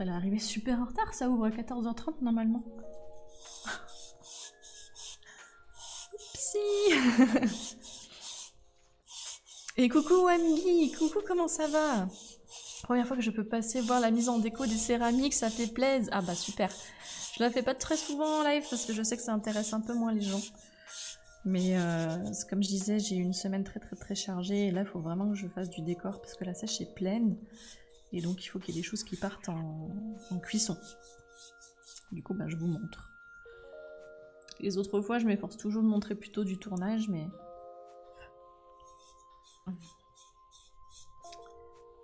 Elle est arrivée super en retard, ça ouvre à 14h30 normalement. Oupsie. Et coucou Amigui, coucou, comment ça va? Première fois que je peux passer voir la mise en déco des céramiques, ça fait plaisir. Ah bah super. Je la fais pas très souvent en live parce que je sais que ça intéresse un peu moins les gens. Mais comme je disais, j'ai eu une semaine très chargée et là il faut vraiment que je fasse du décor parce que la sèche est pleine. Et donc il faut qu'il y ait des choses qui partent en cuisson. Du coup, bah, je vous montre. Les autres fois, je m'efforce toujours de montrer plutôt du tournage, mais...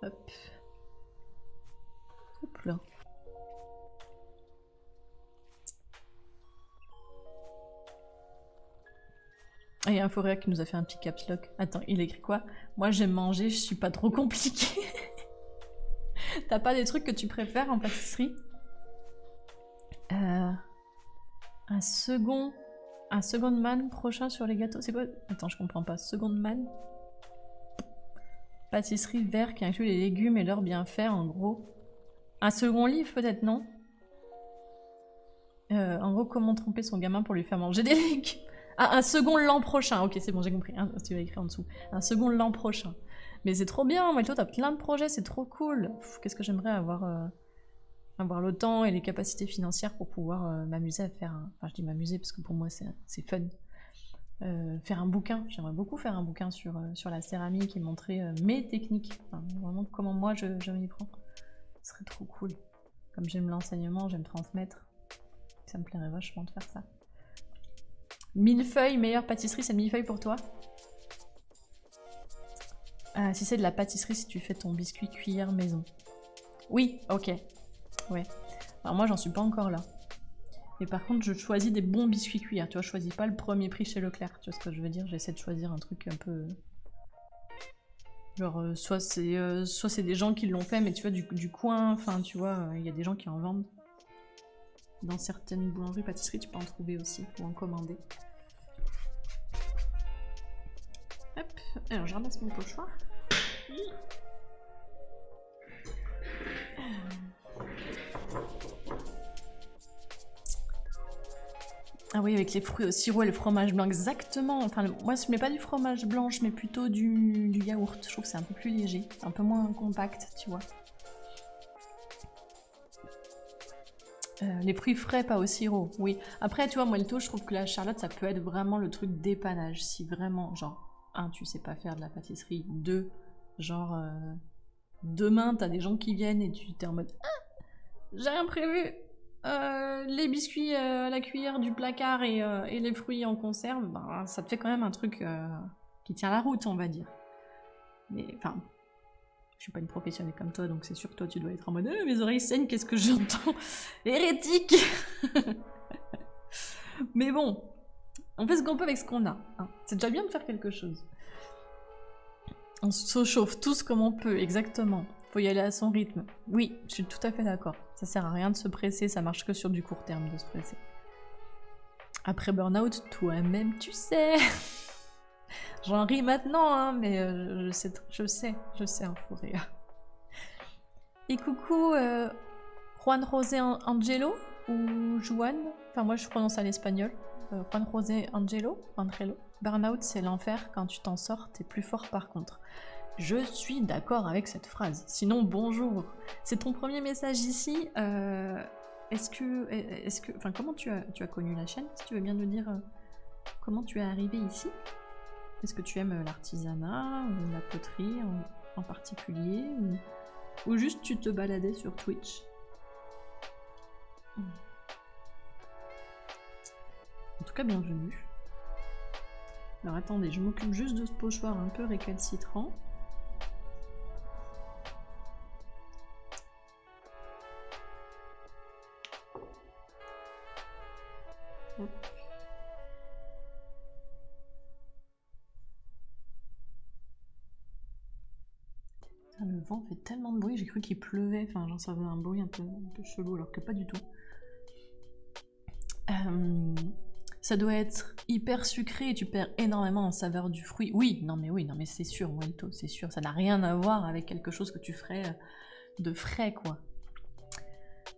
Hop. Hop là. Et il y a un Foréa qui nous a fait un petit caps lock. Attends, il écrit quoi? Moi j'aime manger, je suis pas trop compliqué. T'as pas des trucs que tu préfères en pâtisserie? Un second man prochain sur les gâteaux. C'est quoi? Attends, je comprends pas. Second man? Pâtisserie vert qui inclut les légumes et leurs bienfaits, en gros. Un second livre, peut-être, non? En gros, comment tromper son gamin pour lui faire manger des légumes? Ah, un second l'an prochain. Ok, c'est bon, j'ai compris. Hein, tu vas écrire en dessous. Un second l'an prochain. Mais c'est trop bien, moi, toi, t'as plein de projets, c'est trop cool. Qu'est-ce que j'aimerais avoir le temps et les capacités financières pour pouvoir m'amuser à faire un... Enfin, je dis m'amuser parce que pour moi, c'est fun. Faire un bouquin. J'aimerais beaucoup faire un bouquin sur la céramique et montrer mes techniques. Enfin, vraiment comment moi, je m'y prends. Ce serait trop cool. Comme j'aime l'enseignement, j'aime transmettre. Ça me plairait vachement de faire ça. Millefeuille, meilleure pâtisserie, c'est millefeuille pour toi? Si c'est de la pâtisserie, si tu fais ton biscuit cuillère maison. Oui, ok. Ouais. Alors moi, j'en suis pas encore là. Mais par contre, je choisis des bons biscuits cuillères. Tu vois, je choisis pas le premier prix chez Leclerc. Tu vois ce que je veux dire? J'essaie de choisir un truc un peu... Genre, soit c'est des gens qui l'ont fait, mais tu vois, du coin, enfin, tu vois, il y a des gens qui en vendent. Dans certaines boulangeries, pâtisseries, tu peux en trouver aussi, pour en commander. Hop, alors je ramasse mon pochoir. Ah oui, avec les fruits au sirop et le fromage blanc, exactement. Enfin, moi, je mets pas du fromage blanc, je mets plutôt du yaourt. Je trouve que c'est un peu plus léger, un peu moins compact, tu vois. Les fruits frais, pas au sirop, oui. Après, tu vois, moi, le taux, je trouve que la Charlotte, ça peut être vraiment le truc dépannage. Si vraiment, genre, 1, tu sais pas faire de la pâtisserie. 2, genre, demain, t'as des gens qui viennent et tu t'es en mode « Ah, j'ai rien prévu !» les biscuits à la cuillère du placard et les fruits en conserve, ben, ça te fait quand même un truc qui tient la route, on va dire. Mais enfin, je suis pas une professionnelle comme toi, donc c'est sûr que toi tu dois être en mode mes oreilles saignent, qu'est-ce que j'entends? Hérétique. Mais bon, on fait ce qu'on peut avec ce qu'on a. Hein. C'est déjà bien de faire quelque chose. On se chauffe tous comme on peut, exactement. Faut y aller à son rythme. Oui, je suis tout à fait d'accord. Ça sert à rien de se presser, ça marche que sur du court terme de se presser. Après burn-out, toi-même tu sais. J'en ris maintenant, hein, mais je sais, un fou rire. Et coucou, Juan José Angelo ou Juan, enfin moi je prononce à l'espagnol. Juan José Angelo. Burnout, c'est l'enfer, quand tu t'en sors, t'es plus fort par contre. Je suis d'accord avec cette phrase. Sinon, bonjour. C'est ton premier message ici. Enfin, comment tu as connu la chaîne? Si tu veux bien nous dire comment tu es arrivé ici. Est-ce que tu aimes l'artisanat ou la poterie en particulier ou juste tu te baladais sur Twitch? En tout cas, bienvenue. Alors attendez, je m'occupe juste de ce pochoir un peu récalcitrant. Hop. Le vent fait tellement de bruit, j'ai cru qu'il pleuvait, enfin genre ça faisait un bruit un peu chelou alors que pas du tout. Ça doit être hyper sucré et tu perds énormément en saveur du fruit. Oui, non mais c'est sûr, Walto, c'est sûr, ça n'a rien à voir avec quelque chose que tu ferais de frais quoi.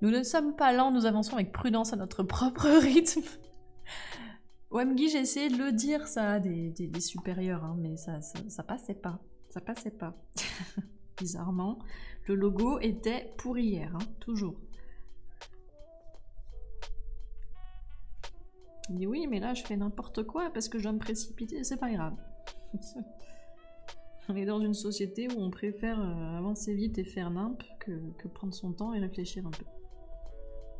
Nous ne sommes pas lents, nous avançons avec prudence à notre propre rythme. OMG, j'ai essayé de le dire ça à des supérieurs, hein, mais ça passait pas. Ça passait pas. Bizarrement, le logo était pour hier, hein, toujours. Il dit oui, mais là je fais n'importe quoi parce que je dois me précipiter, c'est pas grave. On est dans une société où on préfère avancer vite et faire nimp que prendre son temps et réfléchir un peu.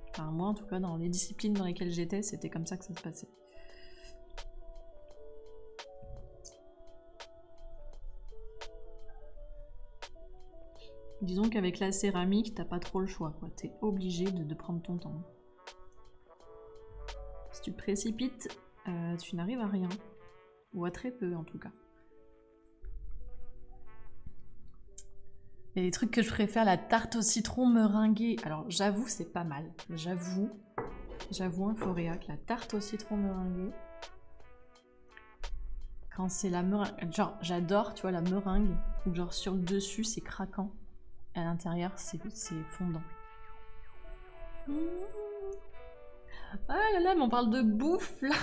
Enfin, moi en tout cas, dans les disciplines dans lesquelles j'étais, c'était comme ça que ça se passait. Disons qu'avec la céramique, t'as pas trop le choix, quoi. T'es obligé de prendre ton temps. Si tu te précipites, tu n'arrives à rien. Ou à très peu, en tout cas. Il y a des trucs que je préfère, la tarte au citron meringuée. Alors, j'avoue, c'est pas mal. J'avoue, un Foréac, la tarte au citron meringuée. Quand c'est la meringue... Genre, j'adore, tu vois, la meringue. Où genre, sur le dessus, c'est craquant. À l'intérieur, c'est fondant. Ah là là, mais on parle de bouffe, là.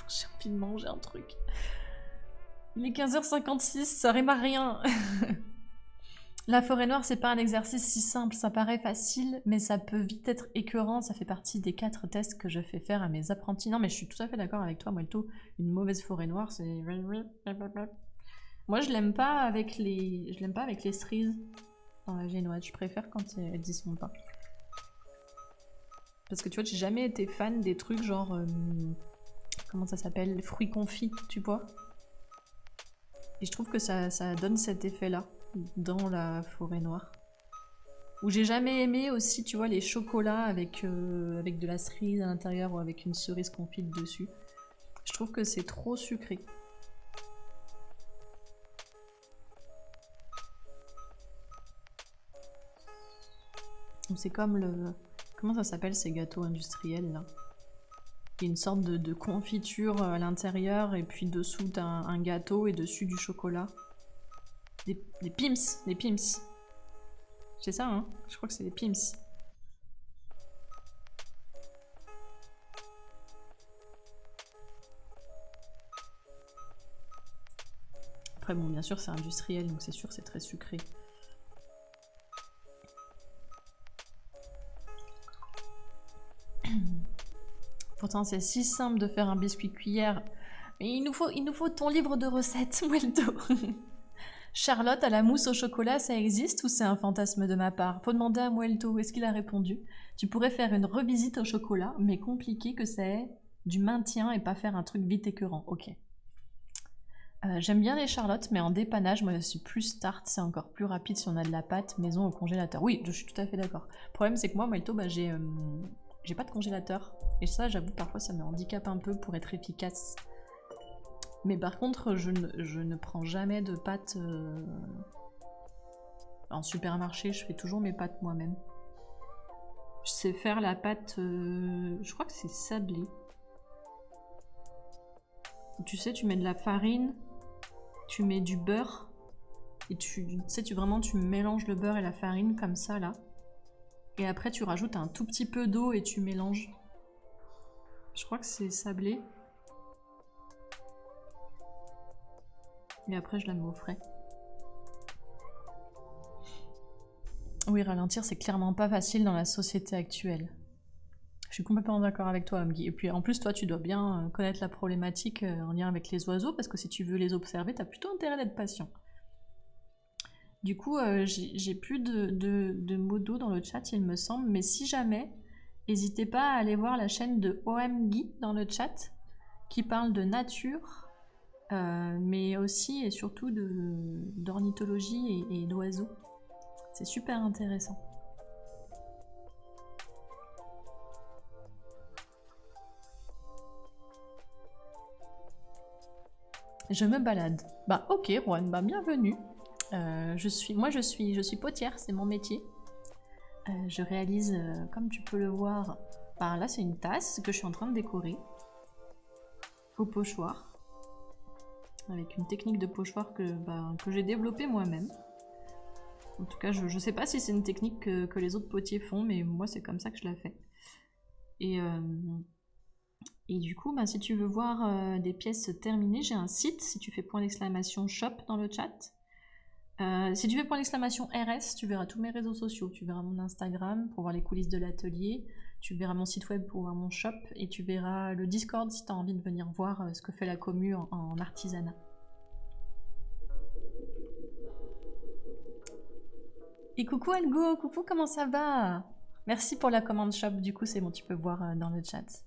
J'ai envie de manger un truc. Il est 15h56, ça rime à rien. La forêt noire, c'est pas un exercice si simple. Ça paraît facile, mais ça peut vite être écœurant. Ça fait partie des 4 tests que je fais faire à mes apprentis. Non, mais je suis tout à fait d'accord avec toi, Moelto. Une mauvaise forêt noire, c'est... Moi, je l'aime pas avec les... cerises. Dans la génoise, je préfère quand elles y sont pas. Parce que tu vois, j'ai jamais été fan des trucs genre... comment ça s'appelle? Les fruits confits, tu vois? Et je trouve que ça donne cet effet-là dans la forêt noire. Ou j'ai jamais aimé aussi, tu vois, les chocolats avec de la cerise à l'intérieur ou avec une cerise confite dessus. Je trouve que c'est trop sucré. C'est comme le... Comment ça s'appelle ces gâteaux industriels là? Il y a une sorte de confiture à l'intérieur et puis dessous t'as un gâteau et dessus du chocolat. Des Pim's, les Pim's. C'est ça, hein? Je crois que c'est les Pim's. Après bon, bien sûr c'est industriel, donc c'est sûr c'est très sucré. Pourtant, c'est si simple de faire un biscuit cuillère. Mais il nous faut ton livre de recettes, Moelto. Charlotte à la mousse au chocolat, ça existe ou c'est un fantasme de ma part? Faut demander à Moelto, est-ce qu'il a répondu? Tu pourrais faire une revisite au chocolat, mais compliqué que c'est du maintien et pas faire un truc vite écœurant. Ok. J'aime bien les Charlottes, mais en dépannage, moi je suis plus tarte, c'est encore plus rapide si on a de la pâte maison au congélateur. Oui, je suis tout à fait d'accord. Le problème c'est que moi, Moelto, bah, j'ai pas de congélateur. Et ça, j'avoue, parfois, ça me handicape un peu pour être efficace. Mais par contre, je ne prends jamais de pâtes en supermarché. Je fais toujours mes pâtes moi-même. Je sais faire la pâte... je crois que c'est sablé. Tu sais, tu mets de la farine, tu mets du beurre. Et tu mélanges le beurre et la farine comme ça, là. Et après, tu rajoutes un tout petit peu d'eau et tu mélanges. Je crois que c'est sablé. Et après, je la mets au frais. Oui, ralentir, c'est clairement pas facile dans la société actuelle. Je suis complètement d'accord avec toi, Amgui. Et puis, en plus, toi, tu dois bien connaître la problématique en lien avec les oiseaux, parce que si tu veux les observer, t'as plutôt intérêt d'être patient. Du coup, j'ai plus de modos dans le chat, il me semble. Mais si jamais, n'hésitez pas à aller voir la chaîne de OMGui dans le chat, qui parle de nature, mais aussi et surtout d'ornithologie et d'oiseaux. C'est super intéressant. Je me balade. Bah ok, Juan, bah bienvenue. Je suis potière, c'est mon métier. Je réalise, comme tu peux le voir, par là c'est une tasse que je suis en train de décorer au pochoir, avec une technique de pochoir que j'ai développée moi-même. En tout cas, je sais pas si c'est une technique que les autres potiers font, mais moi, c'est comme ça que je la fais. Et du coup, bah, si tu veux voir des pièces terminées, j'ai un site. Si tu fais !shop dans le chat. Si tu fais !RS, tu verras tous mes réseaux sociaux. Tu verras mon Instagram pour voir les coulisses de l'atelier. Tu verras mon site web pour voir mon shop. Et tu verras le Discord si tu as envie de venir voir ce que fait la commu en artisanat. Et coucou Algo, coucou, comment ça va? Merci pour la commande shop, du coup c'est bon, tu peux voir dans le chat.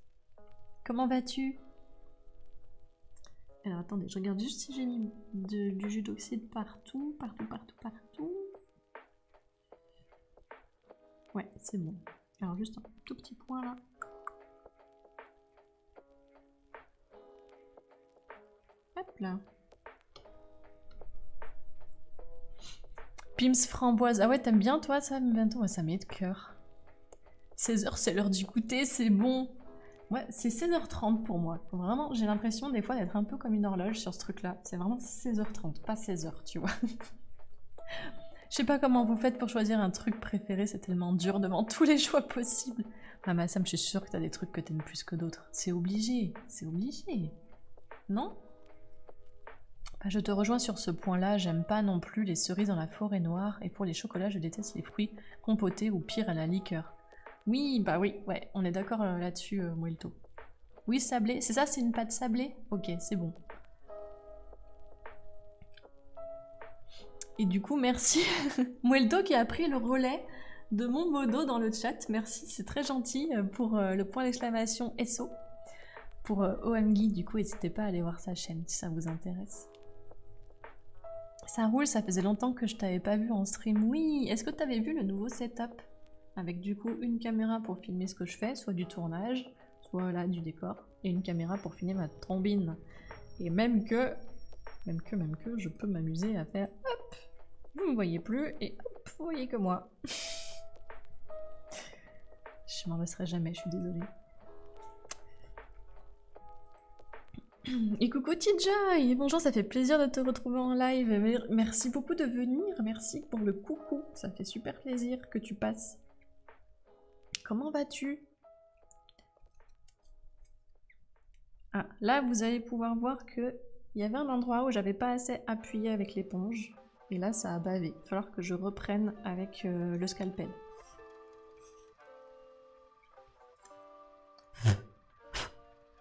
Comment vas-tu? Alors attendez, je regarde juste si j'ai mis du jus d'oxyde partout. Ouais, c'est bon. Alors juste un tout petit point là. Hop là. Pims framboise. Ah ouais, t'aimes bien toi ça? Bientôt, ouais, ça met de cœur. 16h, c'est l'heure du goûter, c'est bon. Ouais, c'est 16h30 pour moi. Vraiment, j'ai l'impression des fois d'être un peu comme une horloge sur ce truc-là. C'est vraiment 16h30, pas 16h, tu vois. Je sais pas comment vous faites pour choisir un truc préféré, c'est tellement dur devant tous les choix possibles. Ah mais Sam, je suis sûre que t'as des trucs que t'aimes plus que d'autres. C'est obligé, non? Bah, je te rejoins sur ce point-là, j'aime pas non plus les cerises dans la forêt noire, et pour les chocolats, je déteste les fruits compotés ou pire à la liqueur. Oui, bah oui, ouais, on est d'accord là-dessus, Muelto. Oui, sablé, c'est ça, c'est une pâte sablée? Ok, c'est bon. Et du coup, merci Muelto qui a pris le relais de mon modo dans le chat. Merci, c'est très gentil pour le !! SO. Pour OMGui, du coup, n'hésitez pas à aller voir sa chaîne si ça vous intéresse. Ça roule, ça faisait longtemps que je t'avais pas vu en stream. Oui, est-ce que tu avais vu le nouveau setup? Avec du coup une caméra pour filmer ce que je fais, soit du tournage, soit là du décor, et une caméra pour filmer ma trombine. Et même que, je peux m'amuser à faire hop, vous me voyez plus, et hop, vous voyez que moi. Je m'en laisserai jamais, je suis désolée. Et coucou TJ, bonjour, ça fait plaisir de te retrouver en live. Merci beaucoup de venir, merci pour le coucou, ça fait super plaisir que tu passes. Comment vas-tu? Ah, là vous allez pouvoir voir que il y avait un endroit où j'avais pas assez appuyé avec l'éponge, et là ça a bavé. Il va falloir que je reprenne avec le scalpel.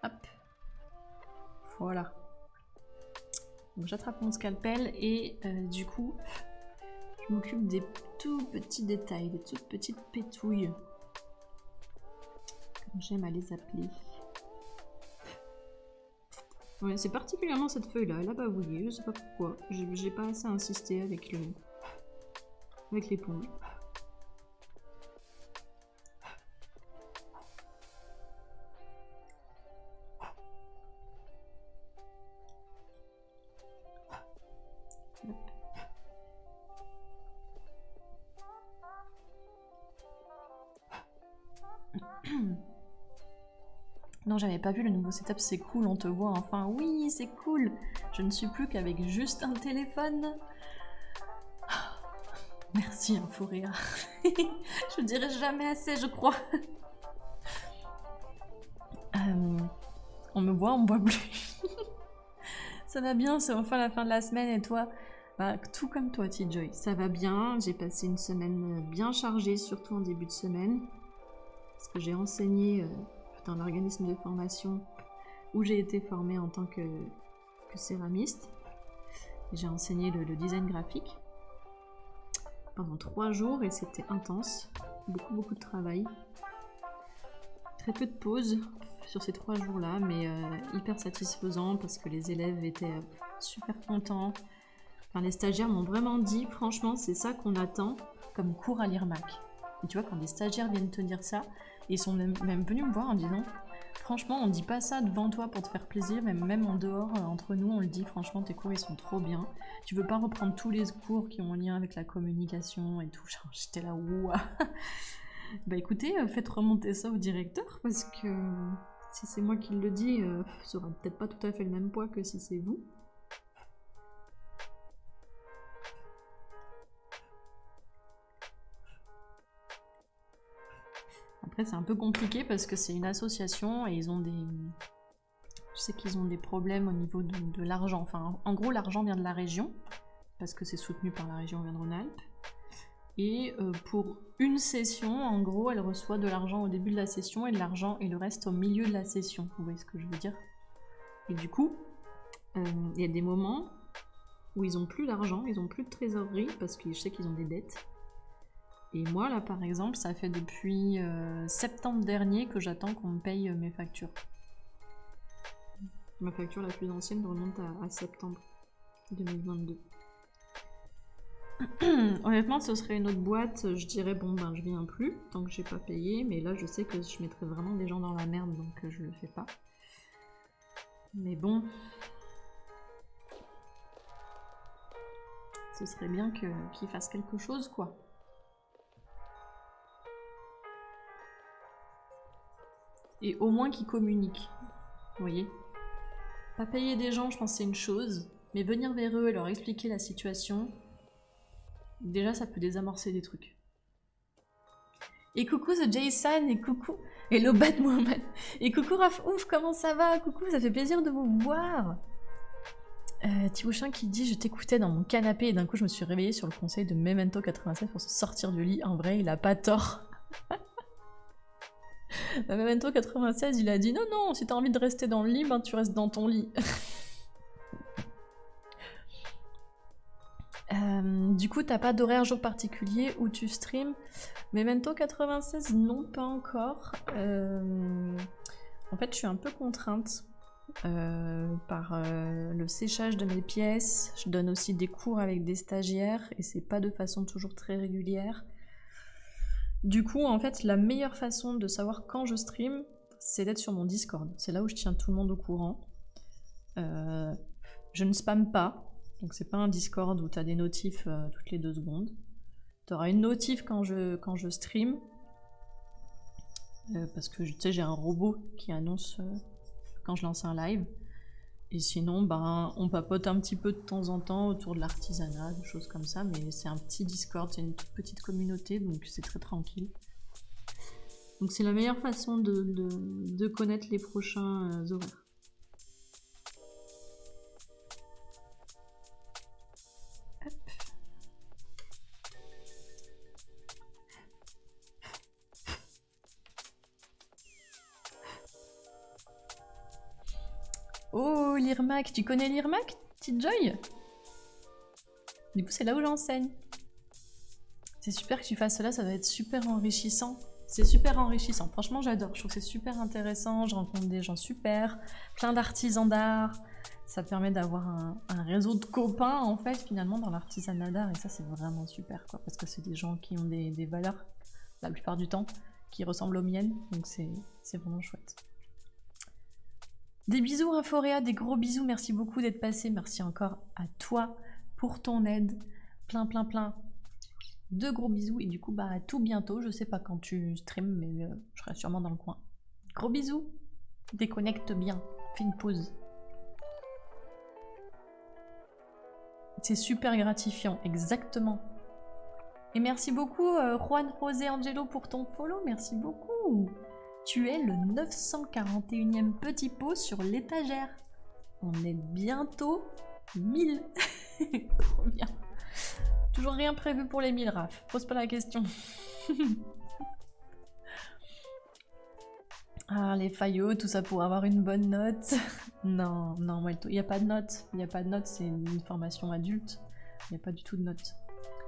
Hop. Voilà. Donc j'attrape mon scalpel et du coup, je m'occupe des tout petits détails, des toutes petites pétouilles. Comme j'aime à les appeler. Ouais, c'est particulièrement cette feuille-là, elle a bavouillé, je sais pas pourquoi. J'ai pas assez insisté avec l'éponge. Non, j'avais pas vu le nouveau setup, c'est cool, on te voit enfin. Oui, c'est cool. Je ne suis plus qu'avec juste un téléphone. Merci, Infouria. Je dirai jamais assez, je crois. On me voit, on me voit plus. Ça va bien, c'est enfin la fin de la semaine et toi? Bah, tout comme toi, T-Joy. Ça va bien, j'ai passé une semaine bien chargée, surtout en début de semaine. Parce que j'ai enseigné dans l'organisme de formation où j'ai été formée en tant que céramiste. J'ai enseigné le design graphique pendant 3 jours et c'était intense. Beaucoup de travail. Très peu de pauses sur ces 3 jours-là, mais hyper satisfaisant parce que les élèves étaient super contents. Enfin, les stagiaires m'ont vraiment dit, franchement, c'est ça qu'on attend comme cours à l'IRMAC. Et tu vois, quand des stagiaires viennent te dire ça, ils sont même venus me voir en disant, franchement, on dit pas ça devant toi pour te faire plaisir, même en dehors, entre nous, on le dit, franchement, tes cours, ils sont trop bien. Tu veux pas reprendre tous les cours qui ont un lien avec la communication et tout. J'étais là, ouah. Bah écoutez, faites remonter ça au directeur, parce que si c'est moi qui le dis, ça aura peut-être pas tout à fait le même poids que si c'est vous. Après, c'est un peu compliqué parce que c'est une association et ils ont des... Je sais qu'ils ont des problèmes au niveau de l'argent. Enfin, en gros, l'argent vient de la région parce que c'est soutenu par la région Auvergne-Rhône-Alpes. Et pour une session, en gros, elle reçoit de l'argent au début de la session et de l'argent et le reste au milieu de la session. Vous voyez ce que je veux dire? Et du coup, il y a des moments où ils ont plus d'argent, ils ont plus de trésorerie parce que je sais qu'ils ont des dettes. Et moi, là, par exemple, ça fait depuis septembre dernier que j'attends qu'on me paye mes factures. Ma facture la plus ancienne remonte à septembre 2022. Honnêtement, ce serait une autre boîte, je dirais bon ben je viens plus tant que j'ai pas payé, mais là je sais que je mettrais vraiment des gens dans la merde donc je le fais pas. Mais bon, ce serait bien qu'ils fassent quelque chose quoi. Et au moins qu'ils communiquent, vous voyez. Pas payer des gens, je pense que c'est une chose, mais venir vers eux et leur expliquer la situation. Déjà, ça peut désamorcer des trucs. Et coucou The Jason, et coucou Hello Bad Mohamed, et coucou Raf Ouf, comment ça va? Coucou, ça fait plaisir de vous voir. Thibauchin qui dit « Je t'écoutais dans mon canapé et d'un coup je me suis réveillée sur le conseil de Memento 87 pour se sortir du lit. En vrai, il a pas tort. » Memento 96, il a dit « Non, non, si t'as envie de rester dans le lit, ben tu restes dans ton lit. » Du coup, t'as pas d'horaire jour particulier où tu streams? Memento 96, non, pas encore. En fait, je suis un peu contrainte par le séchage de mes pièces. Je donne aussi des cours avec des stagiaires et c'est pas de façon toujours très régulière. Du coup, en fait, la meilleure façon de savoir quand je stream, c'est d'être sur mon Discord. C'est là où je tiens tout le monde au courant. Je ne spamme pas. Donc c'est pas un Discord où tu as des notifs toutes les 2 secondes. Tu auras une notif quand je stream. Parce que tu sais, j'ai un robot qui annonce quand je lance un live. Et sinon, ben, on papote un petit peu de temps en temps autour de l'artisanat, des choses comme ça. Mais c'est un petit Discord, c'est une toute petite communauté, donc c'est très tranquille. Donc c'est la meilleure façon de connaître les prochains horaires. Oh, l'IRMAC, tu connais l'IRMAC, petite Joy? Du coup, c'est là où j'enseigne. C'est super que tu fasses cela, ça va être super enrichissant. C'est super enrichissant, franchement j'adore, je trouve que c'est super intéressant, je rencontre des gens super, plein d'artisans d'art. Ça permet d'avoir un réseau de copains en fait finalement dans l'artisanat d'art et ça c'est vraiment super quoi, parce que c'est des gens qui ont des valeurs la plupart du temps qui ressemblent aux miennes, donc c'est vraiment chouette. Des bisous Inforéa, des gros bisous, merci beaucoup d'être passé, merci encore à toi pour ton aide, plein de gros bisous et du coup bah à tout bientôt, je sais pas quand tu streams mais je serai sûrement dans le coin. Gros bisous, déconnecte bien, fais une pause. C'est super gratifiant, exactement. Et merci beaucoup Juan José Angelo pour ton follow, merci beaucoup. Tu es le 941e petit pot sur l'étagère. On est bientôt 1000. Trop bien. Toujours rien prévu pour les 1000, Raph. Pose pas la question. Ah, les faillots, tout ça pour avoir une bonne note. Non, non, il n'y a pas de note. Il n'y a pas de note, c'est une formation adulte. Il n'y a pas du tout de note.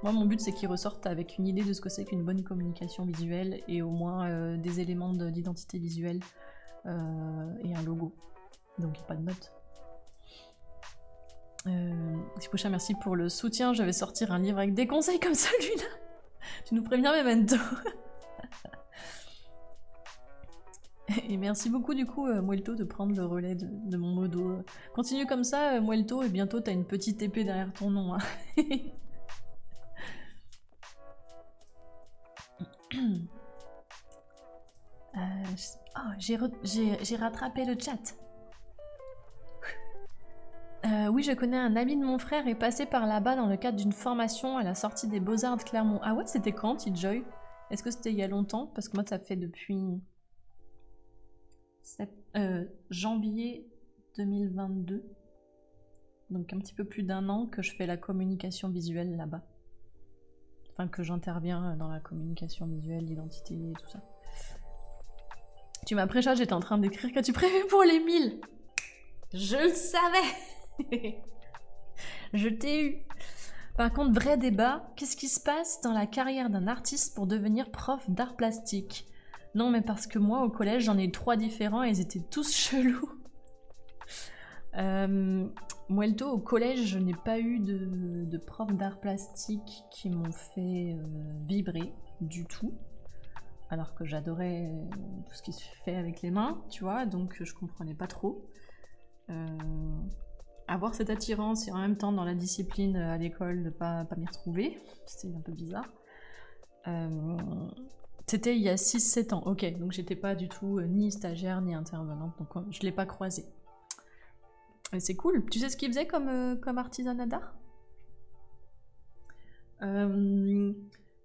Moi, mon but, c'est qu'ils ressortent avec une idée de ce que c'est qu'une bonne communication visuelle et au moins des éléments d'identité visuelle et un logo. Donc, il n'y a pas de note. Tipocha, merci pour le soutien. Je vais sortir un livre avec des conseils comme celui-là. Tu nous préviens, Memento. Et merci beaucoup, du coup, Muelto, de prendre le relais de mon modo. Continue comme ça, Muelto, et bientôt, t'as une petite épée derrière ton nom. Hein. J'ai rattrapé le chat. Oui, je connais un ami de mon frère est passé par là-bas dans le cadre d'une formation à la sortie des Beaux-Arts de Clermont. Ah ouais, c'était quand, T-Joy? Est-ce que c'était il y a longtemps? Parce que moi, ça fait depuis janvier 2022. Donc un petit peu plus d'1 an que je fais la communication visuelle là-bas. Enfin, que j'interviens dans la communication visuelle, l'identité et tout ça. Tu m'as pré-chat, j'étais en train d'écrire qu'as-tu prévu pour les 1000? Je le savais. Je t'ai eu. Par contre, vrai débat, qu'est-ce qui se passe dans la carrière d'un artiste pour devenir prof d'art plastique? Non, mais parce que moi, au collège, j'en ai eu 3 différents et ils étaient tous chelous. Muelto, au collège, je n'ai pas eu de prof d'art plastique qui m'ont fait vibrer du tout. Alors que j'adorais tout ce qui se fait avec les mains, tu vois, donc je comprenais pas trop. Avoir cette attirance et en même temps dans la discipline à l'école de pas m'y retrouver, c'était un peu bizarre. C'était il y a 6-7 ans, ok, donc j'étais pas du tout ni stagiaire ni intervenante, donc je l'ai pas croisé. Et c'est cool. Tu sais ce qu'il faisait comme artisanat d'art?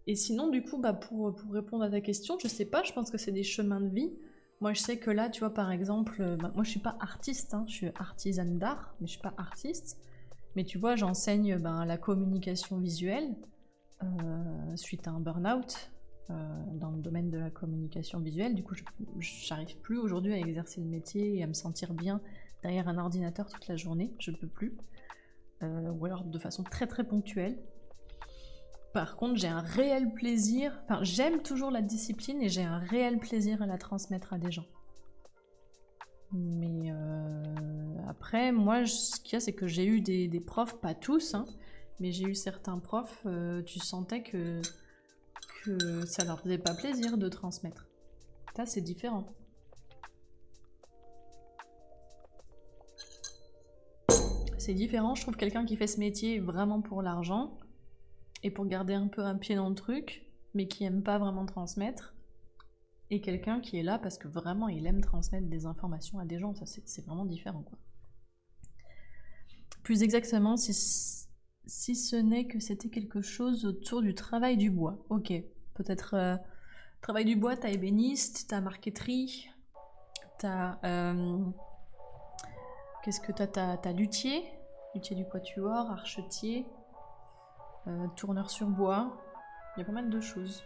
Et sinon, du coup, bah, pour répondre à ta question, je sais pas, je pense que c'est des chemins de vie. Moi, je sais que là, tu vois, par exemple, bah, moi, je suis pas artiste, hein, je suis artisane d'art, mais je suis pas artiste. Mais tu vois, j'enseigne la communication visuelle suite à un burn-out dans le domaine de la communication visuelle. Du coup, j'arrive plus aujourd'hui à exercer le métier et à me sentir bien derrière un ordinateur toute la journée, je peux plus. Ou alors de façon très très ponctuelle. Par contre, j'ai un réel plaisir, enfin j'aime toujours la discipline et j'ai un réel plaisir à la transmettre à des gens. Mais après, moi, ce qu'il y a, c'est que j'ai eu des profs, pas tous, hein, mais j'ai eu certains profs, tu sentais que ça leur faisait pas plaisir de transmettre. Ça, c'est différent. C'est différent, je trouve quelqu'un qui fait ce métier vraiment pour l'argent et pour garder un peu un pied dans le truc, mais qui aime pas vraiment transmettre, et quelqu'un qui est là parce que vraiment il aime transmettre des informations à des gens, ça c'est vraiment différent quoi. Plus exactement, si ce n'est que c'était quelque chose autour du travail du bois. Ok, peut-être travail du bois, t'as ébéniste, t'as marqueterie, t'as... qu'est-ce que t'as luthier du quatuor, archetier, tourneur sur bois, il y a pas mal de choses.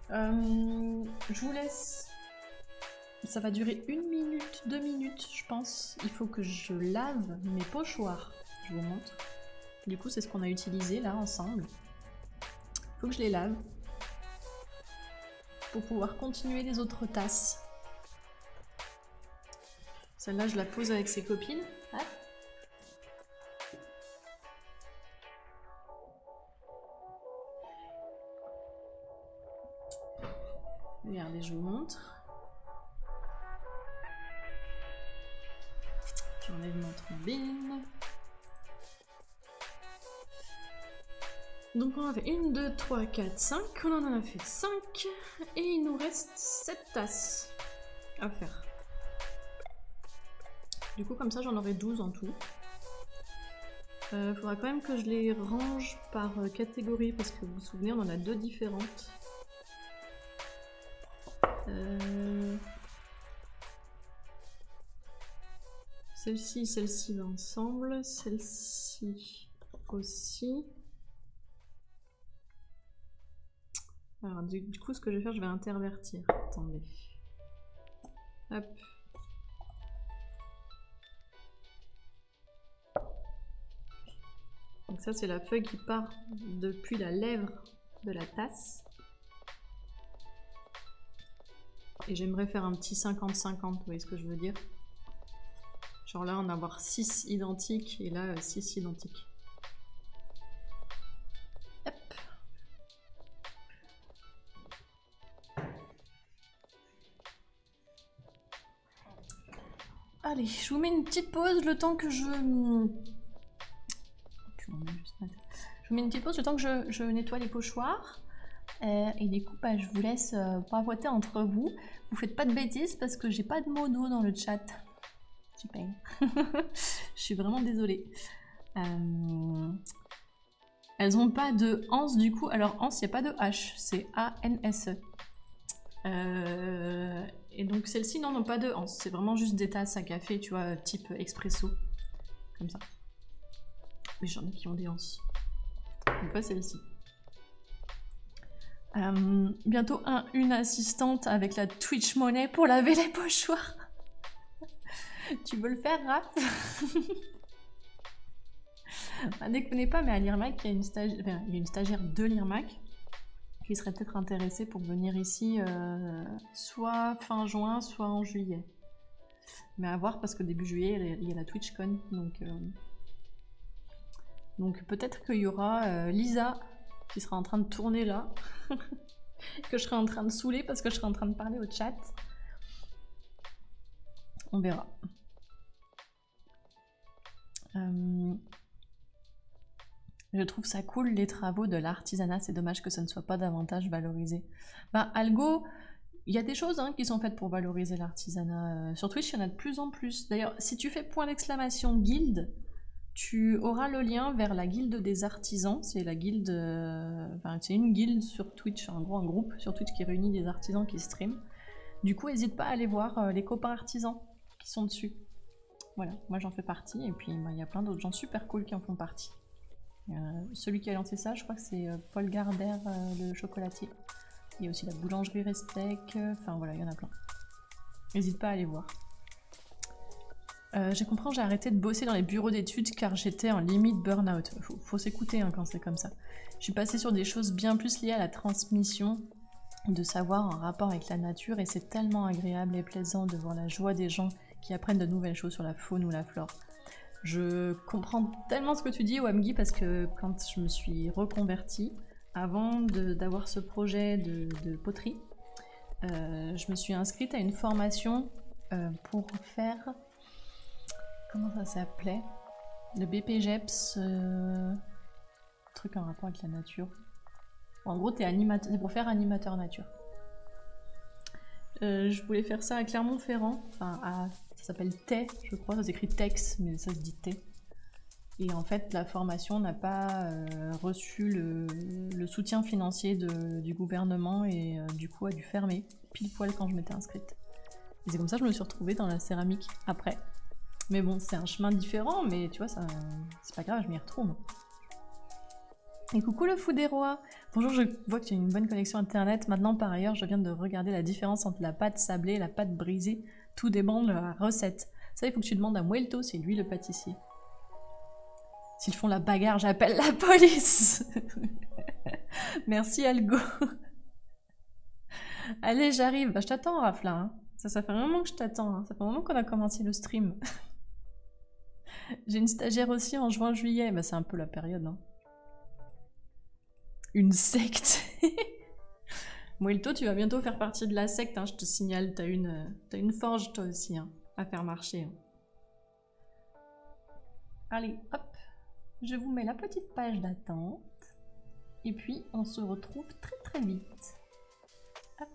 Je vous laisse. Ça va durer 1 minute, 2 minutes, je pense. Il faut que je lave mes pochoirs. Je vous montre. Du coup, c'est ce qu'on a utilisé là ensemble. Il faut que je les lave pour pouvoir continuer les autres tasses. Celle-là, je la pose avec ses copines. Hop. Regardez, je vous montre. J'enlève mon trombine. Donc on a fait 1, 2, 3, 4, 5. On en a fait 5. Et il nous reste 7 tasses à faire. Du coup, comme ça, j'en aurai 12 en tout. Faudra quand même que je les range par catégorie parce que vous vous souvenez, on en a 2 différentes. Celle-ci va ensemble, celle-ci aussi. Alors du coup ce que je vais faire, je vais intervertir. Attendez. Hop. Donc ça c'est la feuille qui part depuis la lèvre de la tasse. Et j'aimerais faire un petit 50-50, vous voyez ce que je veux dire? Genre là, en avoir 6 identiques et là, 6 identiques. Hop. Allez, je vous mets une petite pause le temps que je... Je vous mets une petite pause le temps que je nettoie les pochoirs. Et du coup, bah, je vous laisse papoter entre vous. Vous faites pas de bêtises parce que j'ai pas de modo dans le chat. Super. Je suis vraiment désolée. Elles ont pas de anse du coup. Alors anse, il n'y a pas de H, c'est A-N-S-E. Et donc celles-ci n'ont pas de anse, c'est vraiment juste des tasses à café, tu vois, type expresso. Comme ça. Mais j'en ai qui ont des anses. Donc pas celle-ci. Bientôt une assistante avec la Twitch Money pour laver les pochoirs. Tu veux le faire, Raph? Déconnez pas, mais à l'IRMAC, il y a une stagiaire de l'IRMAC qui serait peut-être intéressée pour venir ici soit fin juin, soit en juillet. Mais à voir parce que début juillet, il y a la TwitchCon. Donc peut-être qu'il y aura Lisa qui sera en train de tourner là. Que je serai en train de saouler parce que je serai en train de parler au chat. On verra. Je trouve ça cool les travaux de l'artisanat, c'est dommage que ça ne soit pas davantage valorisé. Bah, Algo, il y a des choses qui sont faites pour valoriser l'artisanat. Sur Twitch, il y en a de plus en plus. D'ailleurs, si tu fais !guilde, tu auras le lien vers la guilde des artisans. C'est la guilde, c'est une guilde sur Twitch, en gros un groupe sur Twitch qui réunit des artisans qui streament. Du coup, n'hésite pas à aller voir les copains artisans qui sont dessus. Voilà, moi j'en fais partie et puis il y a plein d'autres gens super cool qui en font partie. Celui qui a lancé ça, je crois que c'est Paul Gardner, le chocolatier. Il y a aussi la boulangerie Restec, enfin voilà, il y en a plein. N'hésite pas à aller voir. J'ai compris, j'ai arrêté de bosser dans les bureaux d'études car j'étais en limite burn-out. Faut s'écouter quand c'est comme ça. Je suis passée sur des choses bien plus liées à la transmission de savoir en rapport avec la nature et c'est tellement agréable et plaisant de voir la joie des gens qui apprennent de nouvelles choses sur la faune ou la flore. Je comprends tellement ce que tu dis, Wamgi, parce que quand je me suis reconvertie, avant d'avoir ce projet de poterie, je me suis inscrite à une formation pour faire... Comment ça s'appelait? Le BPGEPS, truc en rapport avec la nature. En gros, c'est pour faire animateur nature. Je voulais faire ça à Clermont-Ferrand, ça s'appelle TEI, je crois, ça s'écrit TEX, mais ça se dit TEI. Et en fait, la formation n'a pas reçu le soutien financier du gouvernement et du coup a dû fermer, pile poil quand je m'étais inscrite. Et c'est comme ça que je me suis retrouvée dans la céramique après. Mais bon, c'est un chemin différent, mais tu vois, c'est pas grave, je m'y retrouve. Et coucou le fou des rois. Bonjour, je vois que tu as une bonne connexion internet. Maintenant, par ailleurs, je viens de regarder la différence entre la pâte sablée et la pâte brisée. Tout dépend de la recette. Ça, il faut que tu demandes à Muelto, c'est lui le pâtissier. S'ils font la bagarre, j'appelle la police. Merci Algo. Allez, j'arrive. Bah, je t'attends, Rafla. Hein. Ça fait un moment que je t'attends. Hein. Ça fait un moment qu'on a commencé le stream. J'ai une stagiaire aussi en juin-juillet. Bah, c'est un peu la période. Hein. Une secte. Muelto, tu vas bientôt faire partie de la secte, hein, je te signale. T'as une forge, toi aussi, hein, à faire marcher. Hein. Allez, hop. Je vous mets la petite page d'attente. Et puis, on se retrouve très très vite. Hop.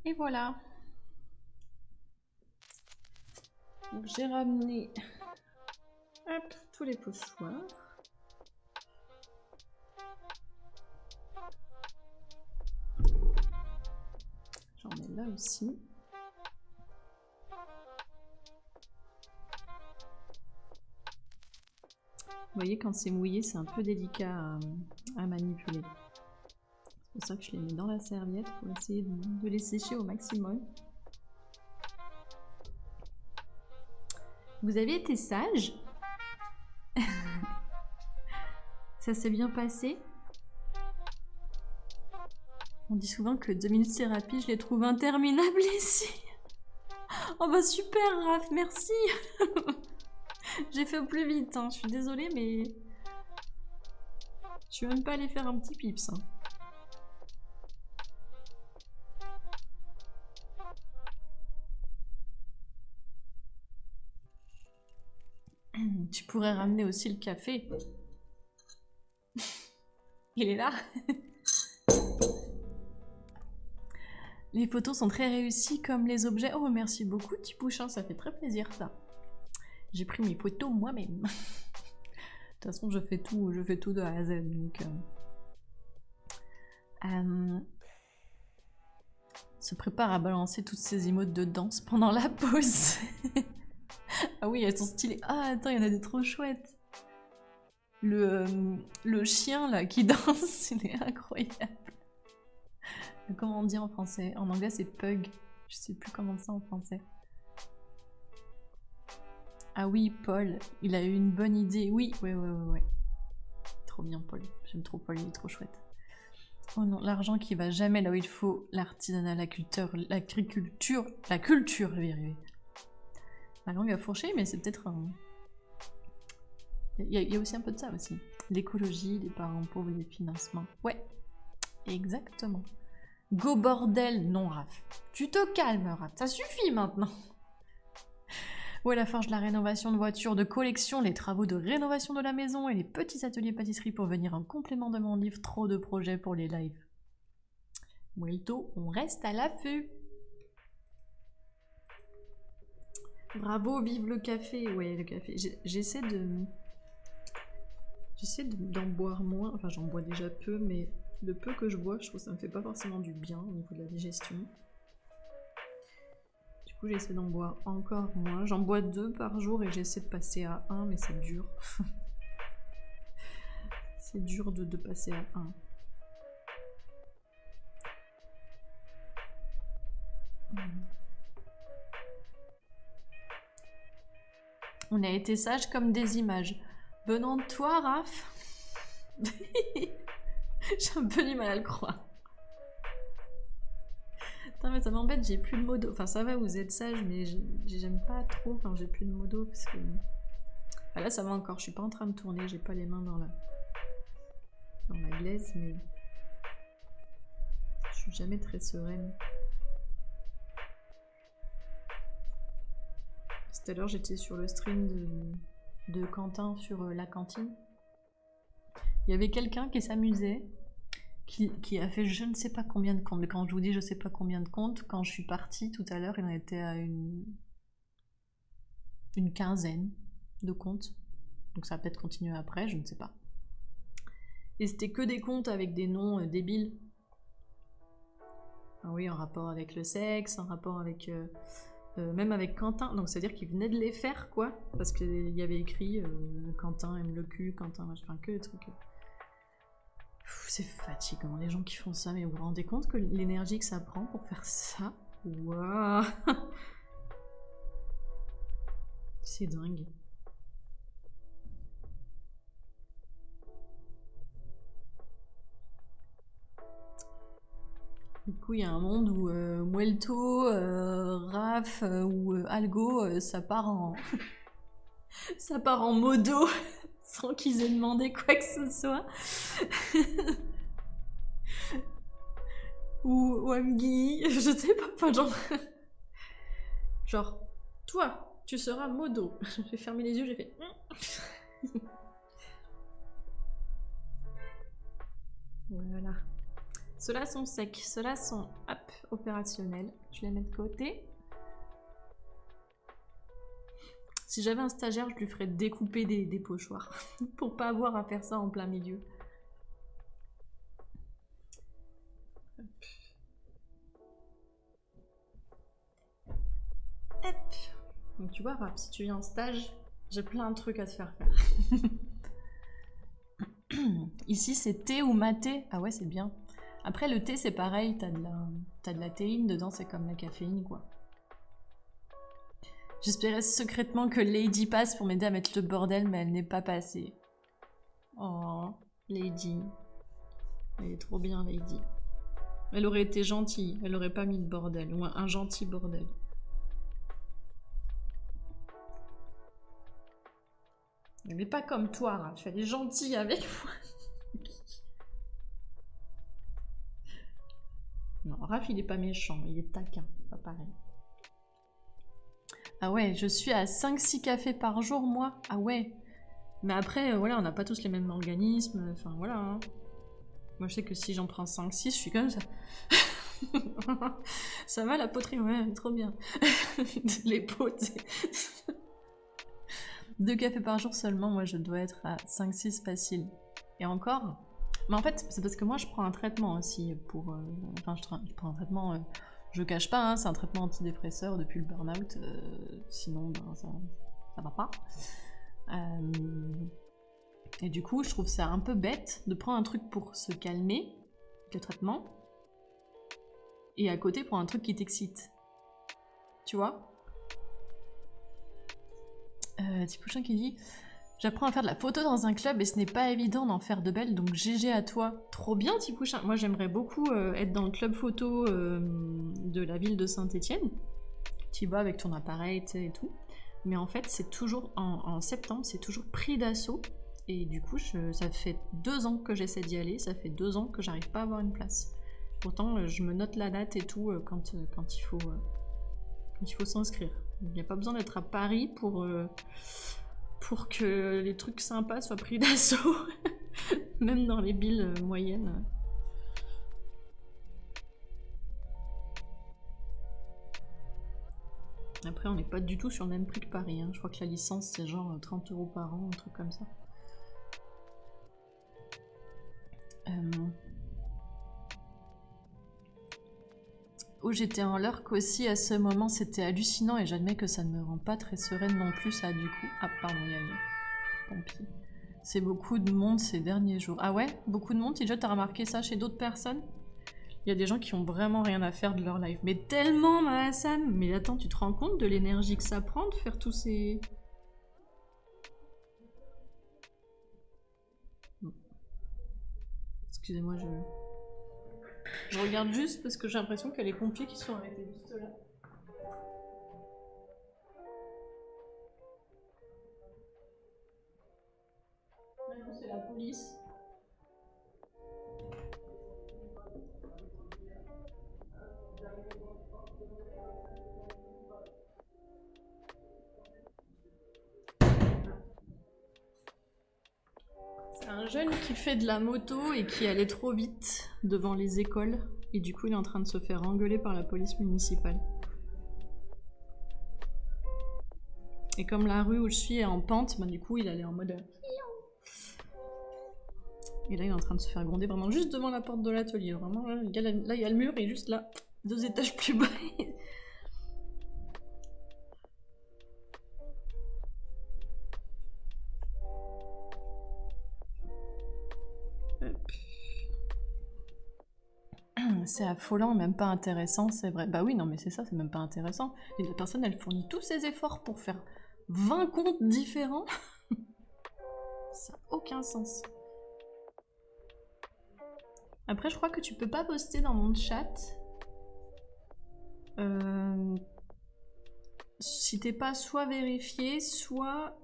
Et voilà. Donc j'ai ramené hop, tous les pochoirs. J'en mets là aussi. Vous voyez, quand c'est mouillé, c'est un peu délicat à manipuler. C'est pour ça que je les mets dans la serviette pour essayer de les sécher au maximum. Vous avez été sage. Ça s'est bien passé. On dit souvent que 2 minutes thérapie, je les trouve interminables ici. Oh bah super Raph, merci. J'ai fait au plus vite, hein. Je suis désolée mais... Je suis même pas allée faire un petit pips. Hein. Tu pourrais ramener aussi le café. Il est là. Les photos sont très réussies comme les objets. Oh, merci beaucoup, petit Pouchin, ça fait très plaisir ça. J'ai pris mes photos moi-même. De toute façon, je fais tout de A à Z. Donc, se prépare à balancer toutes ces emotes de danse pendant la pause. Ah oui, elles sont stylées. Ah, attends, il y en a des trop chouettes. Le chien là qui danse, il est incroyable. Comment on dit en français? En anglais c'est pug. Je sais plus comment ça en français. Ah oui, Paul, il a eu une bonne idée. Oui, ouais. Trop bien Paul. J'aime trop Paul, il est trop chouette. Oh non, l'argent qui va jamais là où il faut. L'artisanat, la culture, l'agriculture, la culture, je vais y arriver. Ma langue a fourché, mais c'est peut-être un... Il y a aussi un peu de ça aussi. L'écologie, les parents pauvres, les financements. Ouais, exactement. Go bordel, non Raph. Tu te calmes Raph, ça suffit maintenant. Ouais, la forge de la rénovation de voitures de collection, les travaux de rénovation de la maison et les petits ateliers pâtisserie pour venir en complément de mon livre. Trop de projets pour les lives. Welto, on reste à l'affût. Bravo, vive le café. Ouais, le café. J'essaie d'en boire moins. Enfin, j'en bois déjà peu, mais le peu que je bois, je trouve que ça me fait pas forcément du bien au niveau de la digestion. Du coup, j'essaie d'en boire encore moins. J'en bois 2 par jour et j'essaie de passer à 1, mais c'est dur. C'est dur de passer à 1. On a été sages comme des images. Venant de toi, Raph. J'ai un peu du mal à le croire. Putain, mais ça m'embête, j'ai plus de modo. Enfin, ça va, vous êtes sage, mais j'aime pas trop quand j'ai plus de modo. Parce que... Ah, là, ça va encore, je suis pas en train de tourner, j'ai pas les mains dans la glaise, mais... Je suis jamais très sereine. Tout à l'heure, j'étais sur le stream de Quentin sur la cantine. Il y avait quelqu'un qui s'amusait, qui a fait je ne sais pas combien de comptes. Mais quand je vous dis je sais pas combien de comptes, quand je suis partie tout à l'heure, il en était à une quinzaine de comptes. Donc ça va peut-être continuer après, je ne sais pas. Et c'était que des comptes avec des noms débiles. Ah oui, en rapport avec le sexe, en rapport avec... même avec Quentin, donc c'est-à-dire qu'il venait de les faire, quoi, parce qu'il y avait écrit Quentin aime le cul, Quentin, enfin que des trucs. C'est fatigant, les gens qui font ça, mais vous vous rendez compte que l'énergie que ça prend pour faire ça? Waouh. C'est dingue. Du coup, il y a un monde où Muelto, Raph ou Algo, ça part en... ça part en modo sans qu'ils aient demandé quoi que ce soit. ou Amgui, je sais pas, enfin genre... genre, toi, tu seras modo. J'ai fermé les yeux, j'ai fait... Voilà. Ceux-là sont secs, ceux-là sont... Hop. opérationnel. Je les mets de côté. Si j'avais un stagiaire, je lui ferais découper des pochoirs pour pas avoir à faire ça en plein milieu. Hop. Donc tu vois, Rap, si tu viens en stage, j'ai plein de trucs à te faire faire. Ici, c'est thé ou maté. Ah ouais, c'est bien. Après, le thé, c'est pareil. T'as de la théine dedans, c'est comme la caféine, quoi. J'espérais secrètement que Lady passe pour m'aider à mettre le bordel, mais elle n'est pas passée. Oh, Lady. Elle est trop bien, Lady. Elle aurait été gentille. Elle aurait pas mis de bordel. Ou un gentil bordel. Elle n'est pas comme toi, Raph. Elle est gentille avec moi. Non, Raph, il est pas méchant. Il est taquin. Pas pareil. Ah ouais, je suis à 5-6 cafés par jour, moi. Ah ouais. Mais après, voilà, on n'a pas tous les mêmes organismes. Enfin, voilà. Hein. Moi, je sais que si j'en prends 5-6, je suis comme ça. Ça va, la poterie? Ouais, trop bien. Les potes. 2 cafés par jour seulement, moi, je dois être à 5-6 facile. Et encore. Mais en fait, c'est parce que moi, je prends un traitement aussi pour... Enfin, je prends un traitement... Je cache pas, hein, c'est un traitement antidépresseur depuis le burn-out, sinon ben, ça va pas. Et du coup, je trouve ça un peu bête de prendre un truc pour se calmer, le traitement, et à côté prendre un truc qui t'excite. Tu vois? Tipouchin qui dit « J'apprends à faire de la photo dans un club et ce n'est pas évident d'en faire de belles, donc GG à toi. » Trop bien, Tipouchin. Moi, j'aimerais beaucoup être dans le club photo de la ville de Saint-Étienne. Tu y vas avec ton appareil, tu sais, et tout. Mais en fait, c'est toujours, en septembre, c'est toujours pris d'assaut. Et du coup, ça fait 2 ans que j'essaie d'y aller, ça fait 2 ans que j'arrive pas à avoir une place. Pourtant, je me note la date et tout quand il faut s'inscrire. Il n'y a pas besoin d'être à Paris pour que les trucs sympas soient pris d'assaut, même dans les villes moyennes. Après, on n'est pas du tout sur le même prix que Paris. Hein. Je crois que la licence, c'est genre 30 € par an, un truc comme ça. Oh, j'étais en lurk aussi à ce moment, c'était hallucinant et j'admets que ça ne me rend pas très sereine non plus, ça du coup... Ah pardon, il y a les pompiers. C'est beaucoup de monde ces derniers jours. Ah ouais? Beaucoup de monde? Déjà, t'as remarqué ça chez d'autres personnes? Il y a des gens qui ont vraiment rien à faire de leur life. Mais tellement, ma Hassan! Mais attends, tu te rends compte de l'énergie que ça prend de faire tous ces... Excusez-moi, je regarde juste parce que j'ai l'impression qu'il y a les pompiers qui sont arrêtés juste là. Non, c'est la police. C'est un jeune qui fait de la moto et qui allait trop vite devant les écoles. Et du coup, il est en train de se faire engueuler par la police municipale. Et comme la rue où je suis est en pente, bah, du coup, il allait en mode... Et là, il est en train de se faire gronder vraiment juste devant la porte de l'atelier. Vraiment, là, il y a le mur et juste là, 2 étages plus bas. C'est affolant, même pas intéressant, c'est vrai. Bah oui, non mais c'est ça, c'est même pas intéressant. Et la personne, elle fournit tous ses efforts pour faire 20 comptes différents. Ça n'a aucun sens. Après, je crois que tu peux pas poster dans mon chat. Si t'es pas soit vérifié, soit...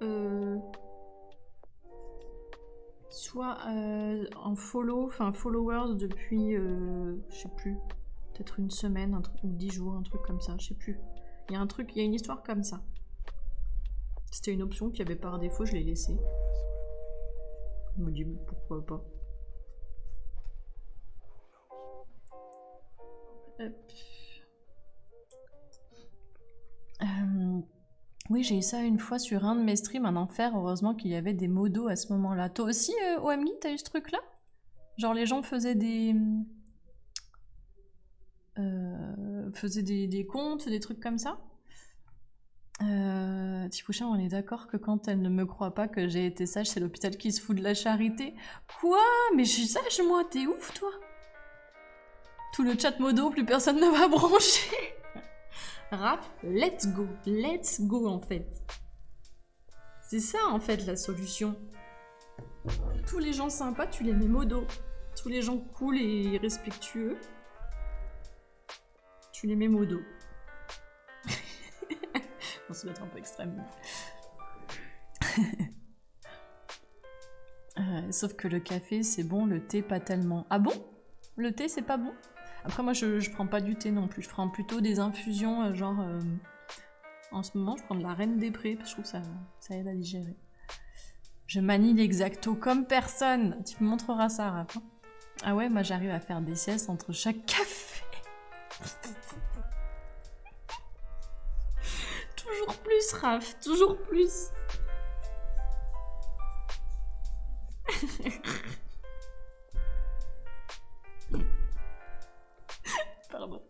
en follow, enfin followers depuis, je sais plus, peut-être une semaine ou 10 jours, un truc comme ça, je sais plus. Il y a un truc, il y a une histoire comme ça. C'était une option qu'il y avait par défaut, je l'ai laissée. Je me dis pourquoi pas. Hop. Oui, j'ai eu ça une fois sur un de mes streams, un enfer. Heureusement qu'il y avait des modos à ce moment-là. Toi aussi, OMG, t'as eu ce truc-là? Genre les gens faisaient des... des comptes, des trucs comme ça. Tipouchin, on est d'accord que quand elle ne me croit pas que j'ai été sage, c'est l'hôpital qui se fout de la charité. Quoi? Mais je suis sage, moi, t'es ouf, toi? Tout le chat modo, plus personne ne va brancher. Rap, let's go en fait. C'est ça en fait la solution. Tous les gens sympas, tu les mets modo. Tous les gens cool et respectueux, tu les mets modo. Bon, ça doit être un peu extrême. Sauf que le café c'est bon, le thé pas tellement. Ah bon? Le thé c'est pas bon? Après moi je prends pas du thé non plus, je prends plutôt des infusions genre... en ce moment je prends de la reine des prés, parce que je trouve que ça aide à digérer. Je manie l'exacto comme personne. Tu me montreras ça, Raph. Ah ouais, moi j'arrive à faire des siestes entre chaque café. Toujours plus, Raph, toujours plus. Pardon.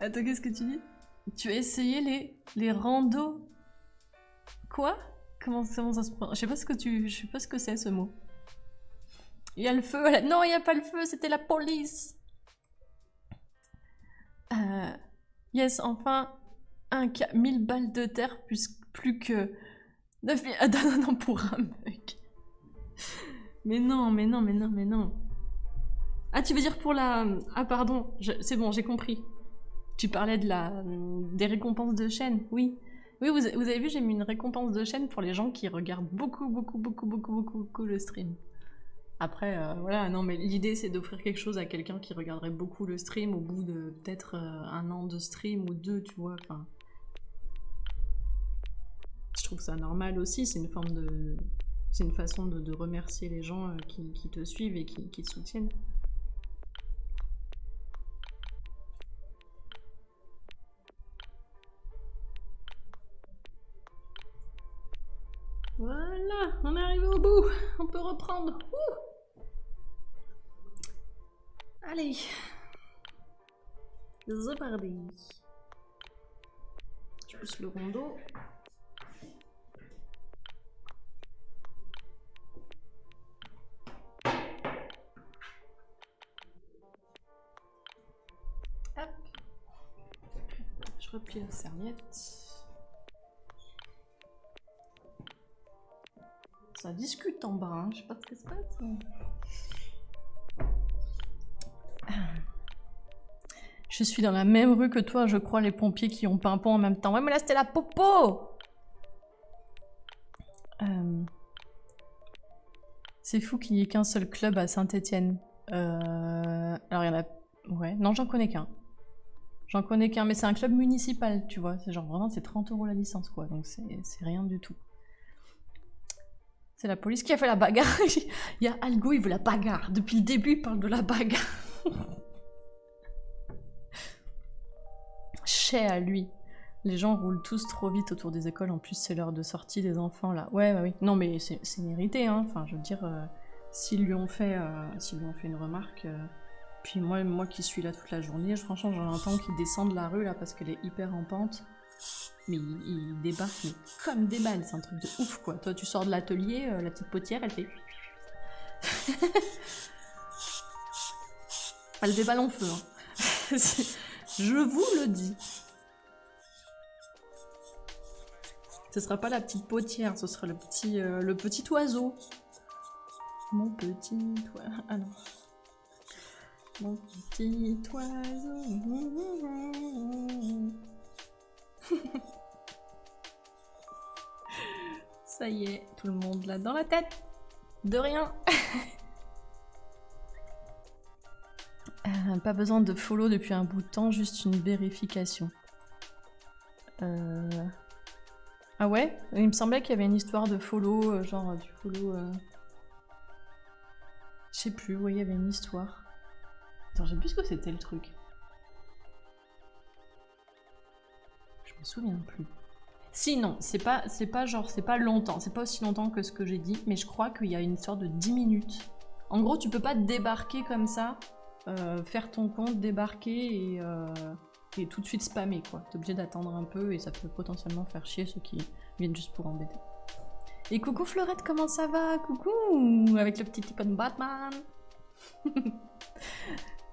Attends, qu'est-ce que tu dis? Tu as essayé les randos? Quoi? Comment ça se prend? Je sais pas ce que c'est ce mot. Il y a le feu. Non, il n'y a pas le feu, c'était la police. Yes, enfin, 1000 balles de terre plus que 9000. Ah non, pour un mec. Mais non. Ah, tu veux dire pour la... Ah, pardon, c'est bon, j'ai compris. Tu parlais des récompenses de chaîne, oui. Oui, vous avez vu, j'ai mis une récompense de chaîne pour les gens qui regardent beaucoup le stream. Après, voilà, non, mais l'idée c'est d'offrir quelque chose à quelqu'un qui regarderait beaucoup le stream au bout de peut-être un an de stream ou deux, tu vois. Enfin, je trouve ça normal aussi, c'est une forme de... C'est une façon de remercier les gens qui te suivent et qui te soutiennent. Voilà, on est arrivé au bout. On peut reprendre. Ouh. Allez. C'est parti. Je pousse le rondeau. Hop. Je replie la serviette. Ça discute en bas, hein. Je sais pas ce qui se passe. Je suis dans la même rue que toi, je crois, les pompiers qui ont peint un pont en même temps. Ouais, mais là, c'était la popo. C'est fou qu'il n'y ait qu'un seul club à Saint-Étienne. Alors, il y en a... Ouais, non, j'en connais qu'un. J'en connais qu'un, mais c'est un club municipal, tu vois. C'est genre, vraiment, c'est 30 € la licence, quoi. Donc, c'est rien du tout. C'est la police qui a fait la bagarre. Il y a Algo, il veut la bagarre. Depuis le début, il parle de la bagarre. Chais à lui. Les gens roulent tous trop vite autour des écoles. En plus, c'est l'heure de sortie des enfants, là. Ouais, bah oui. Non, mais c'est mérité, hein. Enfin, je veux dire, s'ils lui ont fait une remarque... Puis moi qui suis là toute la journée, franchement, j'en entends qui descendent la rue, là, parce qu'elle est hyper en pente. Mais il débarque mais comme des balles, c'est un truc de ouf quoi. Toi tu sors de l'atelier, la petite potière elle fait... Elle déballe en feu. Hein. Je vous le dis. Ce sera pas la petite potière, ce sera le petit oiseau. Mon petit oiseau... Ah non. Mon petit oiseau... Ça y est, tout le monde là dans la tête. De rien. Pas besoin de follow depuis un bout de temps, juste une vérification. Ah ouais? Il me semblait qu'il y avait une histoire de follow, genre du follow... Je sais plus, ouais, il y avait une histoire. Attends, j'ai plus ce que c'était le truc. Je me souviens plus. Si, non, c'est pas genre, c'est pas longtemps, c'est pas aussi longtemps que ce que j'ai dit, mais je crois qu'il y a une histoire de 10 minutes. En gros, tu peux pas débarquer comme ça, faire ton compte, débarquer et tout de suite spammer, quoi. T'es obligé d'attendre un peu et ça peut potentiellement faire chier ceux qui viennent juste pour embêter. Et coucou Fleurette, comment ça va? Coucou! Avec le petit icône Batman!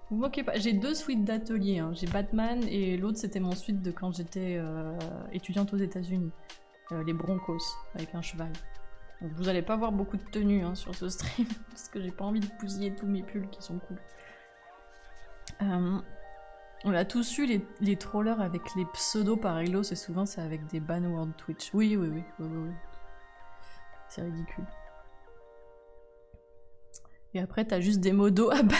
Vous moquez pas, j'ai 2 suites d'atelier, hein. J'ai Batman et l'autre c'était mon suite de quand j'étais étudiante aux États-Unis, les Broncos avec un cheval. Donc vous allez pas voir beaucoup de tenues hein, sur ce stream parce que j'ai pas envie de bousiller tous mes pulls qui sont cool. On a tous eu les trollers avec les pseudos par Elo, c'est souvent c'est avec des ban world Twitch. Oui. C'est ridicule. Et après t'as juste des modos à ban.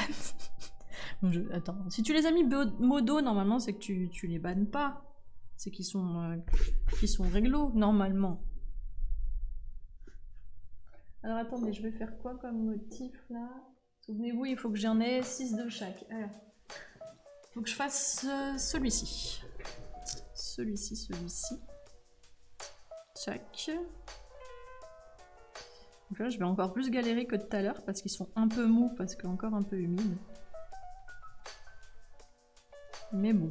Attends, si tu les as mis modo, normalement, c'est que tu les bannes pas. C'est qu'ils sont réglo, normalement. Alors attendez, je vais faire quoi comme motif, là? Souvenez-vous, il faut que j'en ai 6 de chaque. Alors, il faut que je fasse celui-ci. Celui-ci. Chaque. Donc là, je vais encore plus galérer que tout à l'heure, parce qu'ils sont un peu mous, parce qu'encore un peu humides. Mais bon,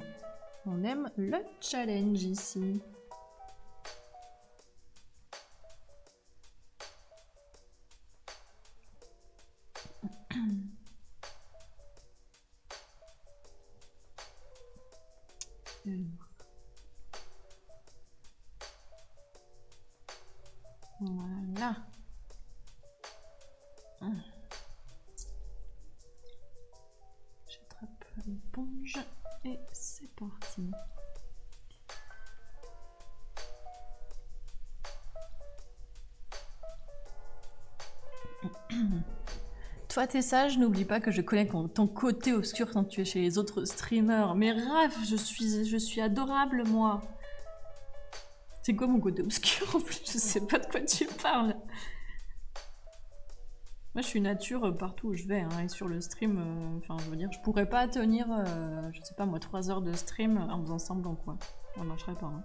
on aime le challenge ici. Voilà. J'attrape l'éponge. Et c'est parti. Toi t'es sage, n'oublie pas que je connais ton côté obscur quand tu es chez les autres streamers. Mais Raph, je suis adorable moi. C'est quoi mon côté obscur en plus? Je sais pas de quoi tu parles. Moi je suis nature partout où je vais, hein, et sur le stream, enfin je veux dire, je pourrais pas tenir, je sais pas moi, 3 heures de stream en faisant semblant quoi. Ça marcherait pas. Hein.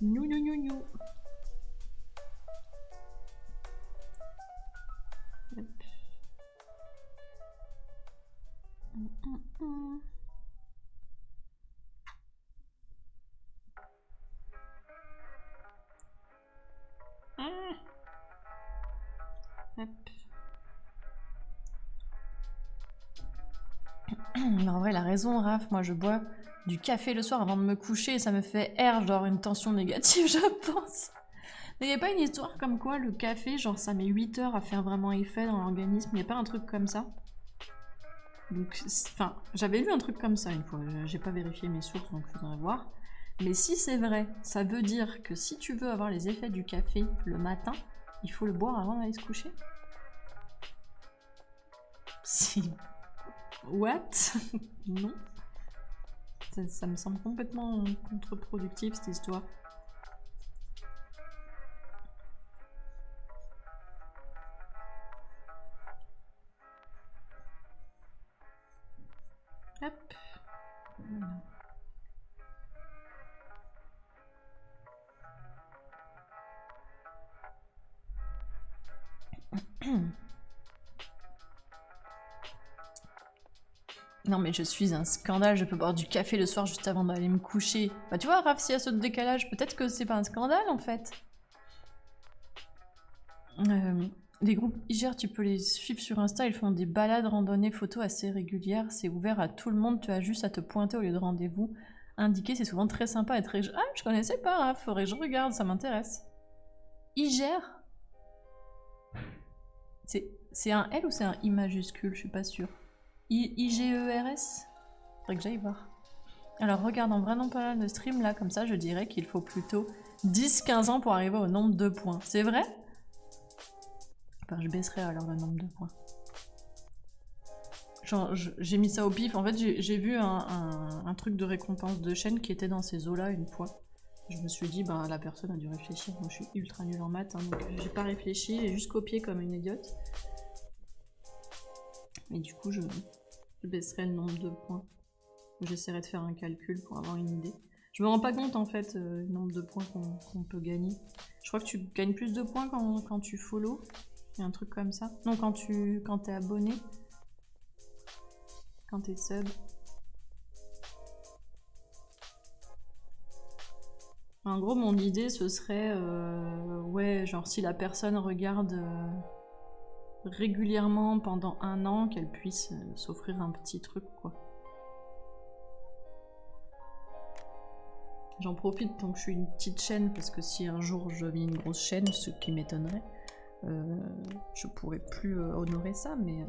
Nou. Hop. Mais en vrai, la raison, Raph, moi je bois du café le soir avant de me coucher et ça me fait genre une tension négative, je pense. Mais y a pas une histoire comme quoi le café, genre ça met 8 heures à faire vraiment effet dans l'organisme, y a pas un truc comme ça? Donc, enfin, j'avais lu un truc comme ça une fois, j'ai pas vérifié mes sources donc je voudrais voir. Mais si c'est vrai, ça veut dire que si tu veux avoir les effets du café le matin, il faut le boire avant d'aller se coucher? Si. What? Non. Ça me semble complètement contre-productif cette histoire. Hop. Voilà. Non mais je suis un scandale, je peux boire du café le soir juste avant d'aller me coucher. Bah tu vois Raph, s'il y a ce décalage, peut-être que c'est pas un scandale en fait. Les groupes IGR, tu peux les suivre sur Insta, ils font des balades, randonnées, photos assez régulières, c'est ouvert à tout le monde, tu as juste à te pointer au lieu de rendez-vous indiqué, c'est souvent très sympa et très... Ah, je connaissais pas Raph, faudrait que je regarde, ça m'intéresse. IGR? C'est un L ou c'est un I majuscule? Je suis pas sûre. IGERS? Faudrait que j'aille voir. Alors regardant vraiment pas mal de streams là, comme ça, je dirais qu'il faut plutôt 10-15 ans pour arriver au nombre de points. C'est vrai? Enfin, je baisserai alors le nombre de points. Genre, j'ai mis ça au pif. En fait, j'ai vu un truc de récompense de chaîne qui était dans ces eaux-là une fois. Je me suis dit, bah la personne a dû réfléchir. Moi, je suis ultra nulle en maths, hein, donc j'ai pas réfléchi, j'ai juste copié comme une idiote. Et du coup, je baisserai le nombre de points. J'essaierai de faire un calcul pour avoir une idée. Je me rends pas compte en fait le nombre de points qu'on peut gagner. Je crois que tu gagnes plus de points quand tu follow. Il y a un truc comme ça. Non, quand t'es abonné. Quand t'es sub. En gros, mon idée, ce serait... ouais, genre si la personne regarde régulièrement pendant 1 an, qu'elle puisse s'offrir un petit truc, quoi. J'en profite tant que je suis une petite chaîne, parce que si un jour je deviens une grosse chaîne, ce qui m'étonnerait, je pourrais plus honorer ça, mais...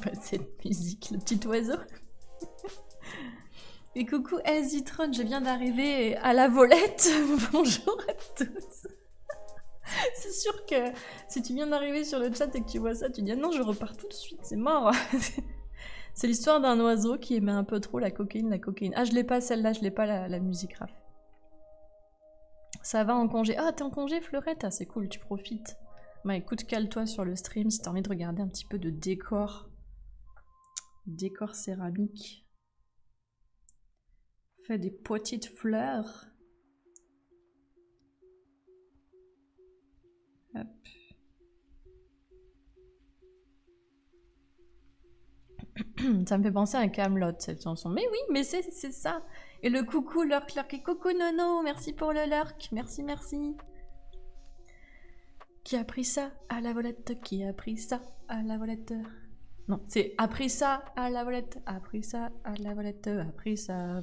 Pas cette musique, le petit oiseau. Et coucou Elzitron, je viens d'arriver à la volette. Bonjour à tous. C'est sûr que si tu viens d'arriver sur le chat et que tu vois ça, tu dis ah non, je repars tout de suite, c'est mort. C'est l'histoire d'un oiseau qui aimait un peu trop la cocaïne, Ah, je l'ai pas celle-là, je l'ai pas la musique raf. Ça va en congé. Ah, t'es en congé, Fleurette? Ah, c'est cool, tu profites. Bah écoute, cale-toi sur le stream si t'as envie de regarder un petit peu de décor. Décor céramique. Fais des petites fleurs. Hop. Ça me fait penser à Camelot cette chanson. Mais oui, mais c'est ça. Et le coucou, lurk, et coucou Nono, merci pour le lurk. Merci, merci. Qui a pris ça à la volette? Qui a pris ça à la volette? Non, c'est a pris ça à la volette. A pris ça à la volette. A pris ça.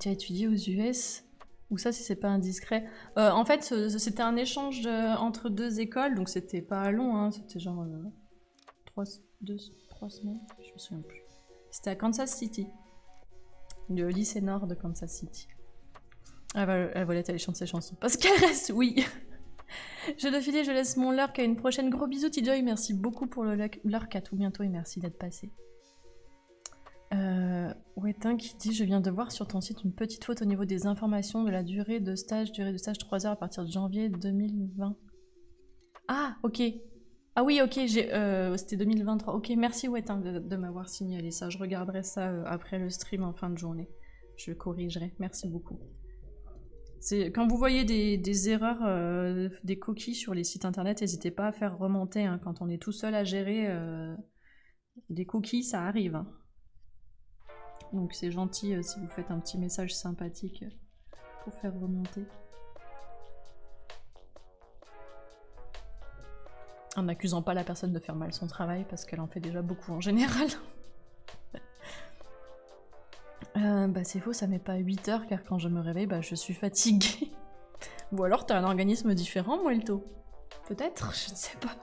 Tu as étudié aux US? Ou ça, si c'est pas indiscret. En fait, c'était un échange entre 2 écoles, donc c'était pas long, hein, c'était genre 3 semaines, je me souviens plus. C'était à Kansas City, le lycée nord de Kansas City. Elle voulait aller chanter ses chansons. Parce qu'elle reste, oui. Je dois filer, je laisse mon lurk à une prochaine. Gros bisous, T-Joy, merci beaucoup pour le lurk, à tout bientôt et merci d'être passé. Wetin qui dit je viens de voir sur ton site une petite faute au niveau des informations de la durée de stage 3 heures à partir de janvier 2020. Ah ok. Ah oui ok, c'était 2023. Ok, merci Wetin de m'avoir signalé ça. Je regarderai ça après le stream en fin de journée. Je corrigerai. Merci beaucoup. Quand vous voyez des erreurs, des coquilles sur les sites internet, n'hésitez pas à faire remonter. Hein, quand on est tout seul à gérer des cookies, ça arrive. Hein. Donc c'est gentil si vous faites un petit message sympathique pour faire remonter. En n'accusant pas la personne de faire mal son travail, parce qu'elle en fait déjà beaucoup en général. Bah c'est faux, ça met pas 8 heures, car quand je me réveille, bah je suis fatiguée. Ou alors t'as un organisme différent, Muelto. Peut-être, je ne sais pas.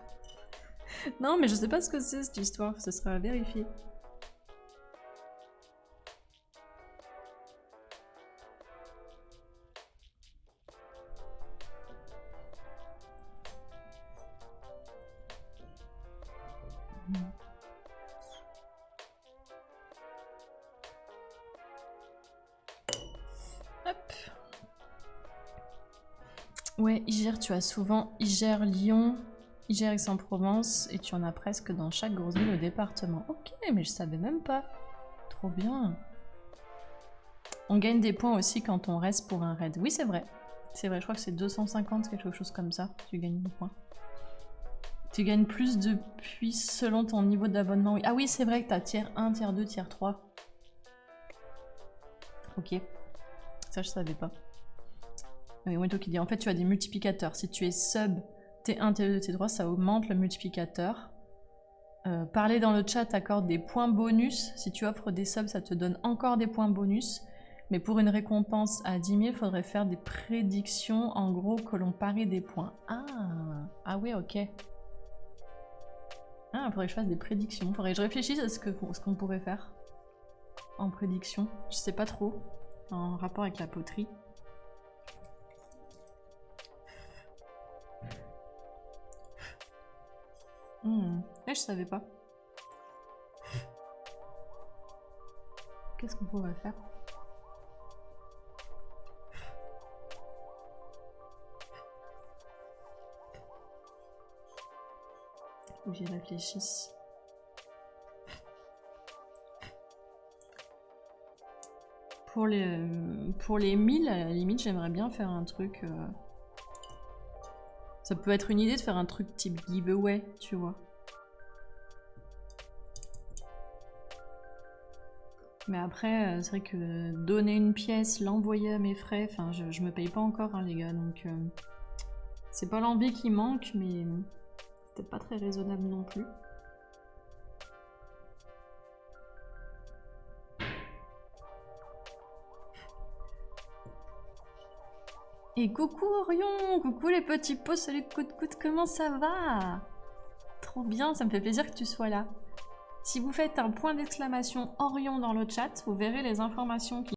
Non, mais je sais pas ce que c'est cette histoire, ce sera à vérifier. Hop. Ouais, Iger, tu as souvent Iger, Lyon, Iger, Aix-en-Provence, et tu en as presque dans chaque grosse ville au département. Ok, mais je savais même pas. Trop bien. On gagne des points aussi quand on reste pour un raid. Oui, c'est vrai. C'est vrai, je crois que c'est 250, quelque chose comme ça. Tu gagnes des points. Tu gagnes plus de puces selon ton niveau d'abonnement. Oui. Ah oui, c'est vrai que t'as tiers 1, tiers 2, tiers 3. Ok. Ça, je savais pas. Oui, Wento qui dit, en fait, tu as des multiplicateurs. Si tu es sub T1, T2, T3, ça augmente le multiplicateur. Parler dans le chat accorde des points bonus. Si tu offres des subs, ça te donne encore des points bonus. Mais pour une récompense à 10 000, il faudrait faire des prédictions. En gros, que l'on parie des points. Ah oui, ok. Ah, il faudrait que je fasse des prédictions. Il faudrait que je réfléchisse à ce qu'on pourrait faire. en prédiction. Je sais pas trop. En rapport avec la poterie. Je savais pas. Qu'est-ce qu'on pourrait faire? Faut que j'y réfléchisse. Pour les 1000, à la limite, j'aimerais bien faire un truc... Ça peut être une idée de faire un truc type giveaway, tu vois. Mais après, c'est vrai que donner une pièce, l'envoyer à mes frais, enfin, je me paye pas encore, hein, les gars, donc... c'est pas l'envie qui manque, mais c'est peut-être pas très raisonnable non plus. Et coucou Orion, coucou les petits pots, salut Coute, comment ça va? Trop bien, ça me fait plaisir que tu sois là. Si vous faites un point d'exclamation Orion dans le chat, vous verrez les informations qui